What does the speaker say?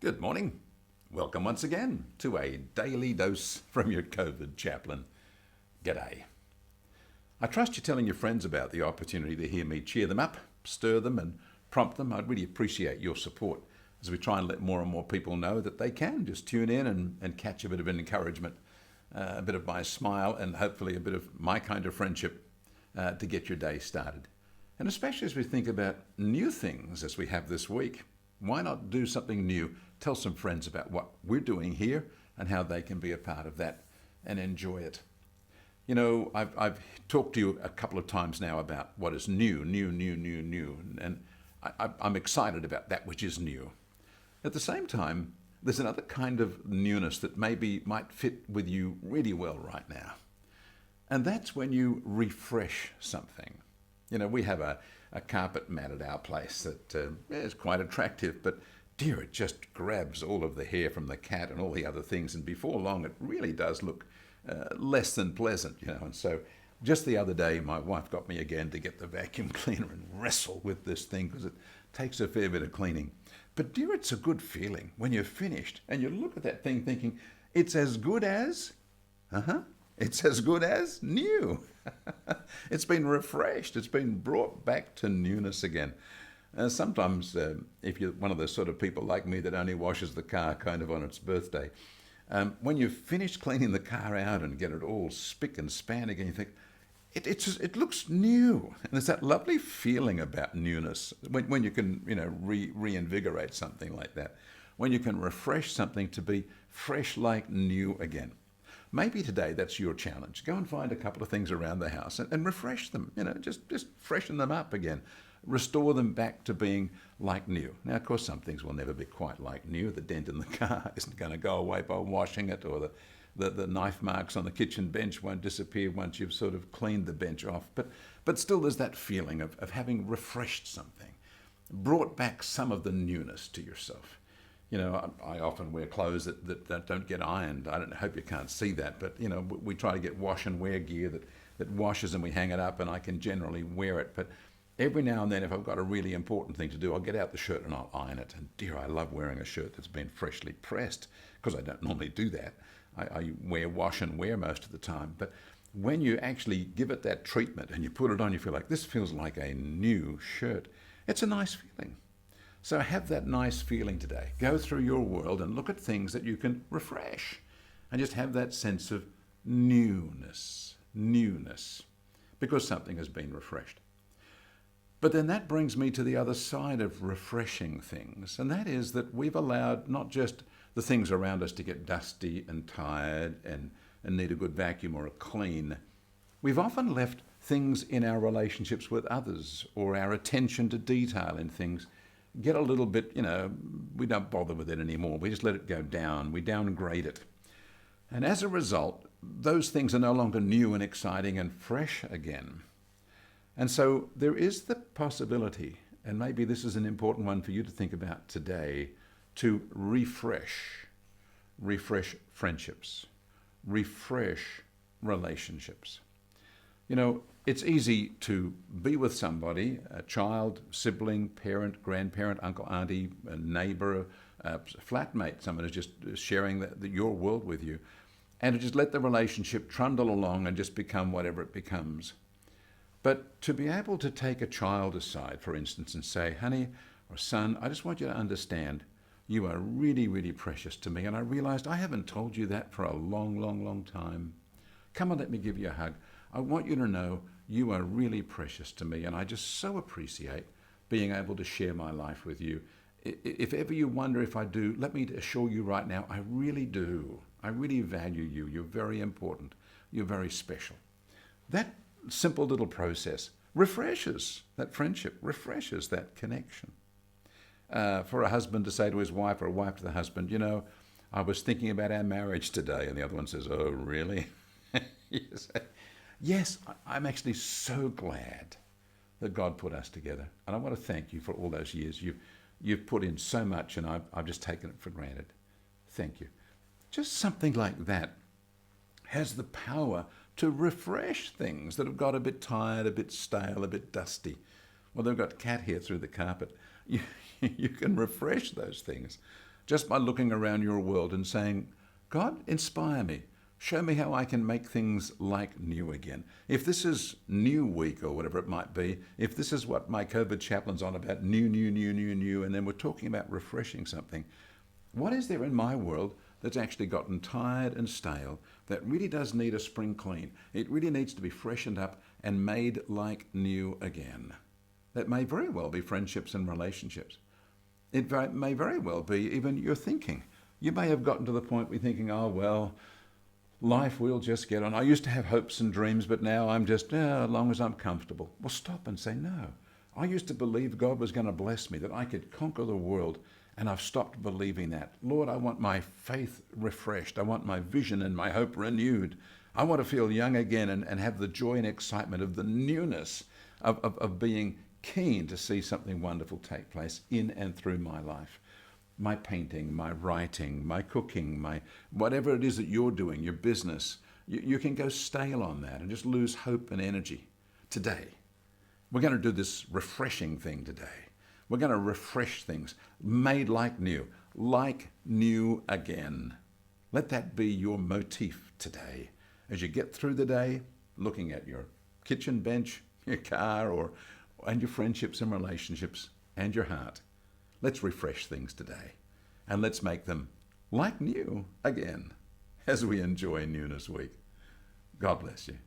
Good morning. Welcome once again to a daily dose from your Covid Chaplain. G'day. I trust you're telling your friends about the opportunity to hear me cheer them up, stir them and prompt them. I'd really appreciate your support as we try and let more and more people know that they can just tune in and catch a bit of encouragement, a bit of my smile and hopefully a bit of my kind of friendship to get your day started. And especially as we think about new things as we have this week, why not do something new? Tell some friends about what we're doing here and how they can be a part of that and enjoy it. You know, I've talked to you a couple of times now about what is new, and I'm excited about that which is new. At the same time, there's another kind of newness that maybe might fit with you really well right now. And that's when you refresh something. You know, we have a carpet mat at our place that is quite attractive, but dear, it just grabs all of the hair from the cat and all the other things, and before long it really does look less than pleasant, you know. And so just the other day, my wife got me again to get the vacuum cleaner and wrestle with this thing because it takes a fair bit of cleaning. But dear, it's a good feeling when you're finished and you look at that thing thinking, it's as good as, it's as good as new. It's been refreshed. It's been brought back to newness again. Sometimes, if you're one of those sort of people like me that only washes the car kind of on its birthday, when you've finished cleaning the car out and get it all spick and span again, you think, it looks new. And there's that lovely feeling about newness when you can, you know, reinvigorate something like that, when you can refresh something to be fresh like new again. Maybe today that's your challenge. Go and find a couple of things around the house and refresh them, you know, just freshen them up again. Restore them back to being like new. Now, of course, some things will never be quite like new. The dent in the car isn't going to go away by washing it, or the knife marks on the kitchen bench won't disappear once you've sort of cleaned the bench off. But still there's that feeling of having refreshed something, brought back some of the newness to yourself. You know, I often wear clothes that don't get ironed. I hope you can't see that, but, you know, we try to get wash and wear gear that washes and we hang it up and I can generally wear it. But every now and then, if I've got a really important thing to do, I'll get out the shirt and I'll iron it. And dear, I love wearing a shirt that's been freshly pressed because I don't normally do that. I wear wash and wear most of the time. But when you actually give it that treatment and you put it on, you feel like this feels like a new shirt. It's a nice feeling. So have that nice feeling today. Go through your world and look at things that you can refresh and just have that sense of newness, because something has been refreshed. But then that brings me to the other side of refreshing things, and that is that we've allowed not just the things around us to get dusty and tired and need a good vacuum or a clean. We've often left things in our relationships with others or our attention to detail in things get a little bit, you know, we don't bother with it anymore. We just let it go down. We downgrade it. And as a result, those things are no longer new and exciting and fresh again. And so there is the possibility, and maybe this is an important one for you to think about today, to refresh friendships, refresh relationships. You know, it's easy to be with somebody, a child, sibling, parent, grandparent, uncle, auntie, a neighbor, a flatmate, someone who's just sharing your world with you, and to just let the relationship trundle along and just become whatever it becomes. But to be able to take a child aside, for instance, and say, honey or son, I just want you to understand you are really, really precious to me. And I realized I haven't told you that for a long time. Come and let me give you a hug. I want you to know you are really precious to me. And I just so appreciate being able to share my life with you. If ever you wonder if I do, let me assure you right now, I really do. I really value you. You're very important. You're very special. That simple little process refreshes that friendship, refreshes that connection. For a husband to say to his wife or a wife to the husband, you know, I was thinking about our marriage today. And the other one says, oh, really? Yes, I'm actually so glad that God put us together. And I want to thank you for all those years. You've put in so much and I've just taken it for granted. Thank you. Just something like that has the power to refresh things that have got a bit tired, a bit stale, a bit dusty. Well, they've got cat hair through the carpet. You can refresh those things just by looking around your world and saying, God, inspire me. Show me how I can make things like new again. If this is new week or whatever it might be, if this is what my COVID chaplain's on about, new, and then we're talking about refreshing something, what is there in my world that's actually gotten tired and stale that really does need a spring clean? It really needs to be freshened up and made like new again. That may very well be friendships and relationships. It may very well be even your thinking. You may have gotten to the point where you're thinking, oh, well, life will just get on. I used to have hopes and dreams, but now I'm just, as long as I'm comfortable. Well, stop and say, no. I used to believe God was going to bless me, that I could conquer the world, and I've stopped believing that. Lord, I want my faith refreshed. I want my vision and my hope renewed. I want to feel young again and have the joy and excitement of the newness of being keen to see something wonderful take place in and through my life. My painting, my writing, my cooking, my whatever it is that you're doing, your business, you can go stale on that and just lose hope and energy. Today, we're going to do this refreshing thing today. We're going to refresh things, made like new again. Let that be your motif today. As you get through the day, looking at your kitchen bench, your car, and your friendships and relationships, and your heart. Let's refresh things today, and let's make them like new again as we enjoy Newness Week. God bless you.